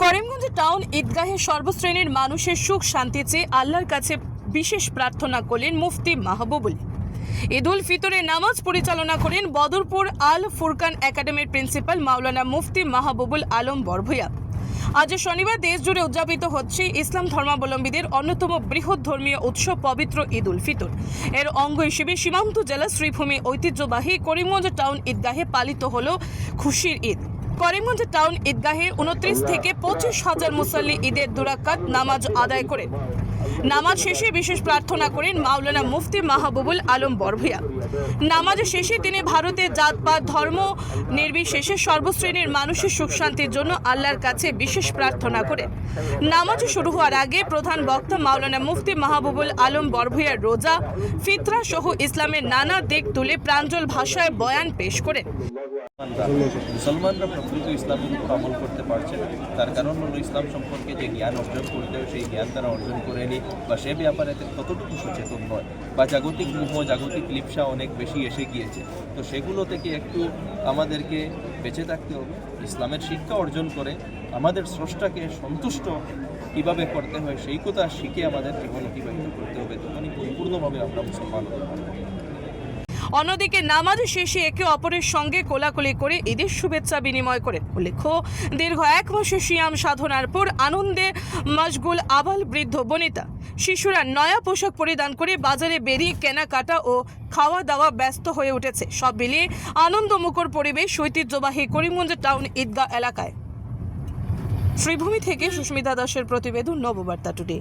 Karimganj town ঈদগাহে সর্বশ্রেণীর মানুষের সুখ শান্তি চেয়ে আল্লাহর কাছে বিশেষ প্রার্থনা করলেন মুফতি মাহবুবুল। ঈদ উল ফিতরের নামাজ পরিচালনা করেন বদরপুর আল ফুরকান একাডেমির প্রিন্সিপাল মাওলানা মুফতি মাহবুবুল আলম বরভূয়া। আজ শনিবার দেশ জুড়ে উদযাপিত হচ্ছে ইসলাম ধর্মাবলম্বীদের অন্যতম বৃহৎ ধর্মীয় উৎসব পবিত্র ঈদ উল ফিতর। এর অঙ্গ হিসেবে সীমান্ত জেলা শ্রীভূমি ঐতিহ্যবাহী করিমগঞ্জ টাউন ঈদগাহে পালিত হল খুশির ঈদ। করিমগঞ্জ টাউন ঈদগাহে 29 থেকে 25,000 মুসল্লি ঈদের দুরাকাত নামাজ আদায় করেন। নামাজ শেষে বিশেষ প্রার্থনা করেন মাওলানা মুফতি মাহবুবুল আলম বরভূয়া। নামাজ শেষে তিনি ভারতের জাতপাত ধর্ম নির্বিশেষে সর্বশ্রেণীর মানুষের সুখ শান্তির জন্য আল্লাহর কাছে বিশেষ প্রার্থনা করেন। নামাজ শুরু হওয়ার আগে প্রধান বক্তা মাওলানা মুফতি মাহবুবুল আলম বরভূয়ার রোজা, ফিতরা সহ ইসলামের নানা দিক তুলে প্রাঞ্জল ভাষায় বয়ান পেশ করেন। মুসলমানরা প্রকৃত ইসলামের উপর আমল করতে পারছে না, তার কারণ হলো ইসলাম সম্পর্কে যে জ্ঞান অর্জন করতে হয় সেই জ্ঞান তারা অর্জন করেনি, বা সে ব্যাপারে ততটুকু সচেতন নয়, বা জাগতিক মোহ জাগতিক লিপ্সা অনেক বেশি এসে গিয়েছে। তো সেগুলো থেকে একটু আমাদেরকে বেঁচে থাকতে হবে, ইসলামের শিক্ষা অর্জন করে আমাদের স্রষ্টাকে সন্তুষ্ট কীভাবে করতে হয় সেই কথা শিখে আমাদের জীবন অতিবাহিত করতে হবে, তখনই পরিপূর্ণভাবে আমরা মুসলমান হতে পারব। অন্যদিকে নামাজ শেষে একে অপরের সঙ্গে কোলাকুলি করে ঈদের শুভেচ্ছা বিনিময় করেন। উল্লেখ্য, দীর্ঘ 1 মাসের সিয়াম সাধনার পর আনন্দে মশগুল আবাল বৃদ্ধ বনিতা শিশুরা নয়া পোশাক পরিধান করে বাজারে বেরিয়ে কেনাকাটা ও খাওয়া দাওয়া ব্যস্ত হয়ে উঠেছে। সব মিলিয়ে আনন্দমুখর পরিবেশ ঐতিহ্যবাহী করিমগঞ্জ টাউন ঈদগাহ এলাকায়। শ্রীভূমি থেকে সুস্মিতা দাসের প্রতিবেদন, নববার্তা টুডে।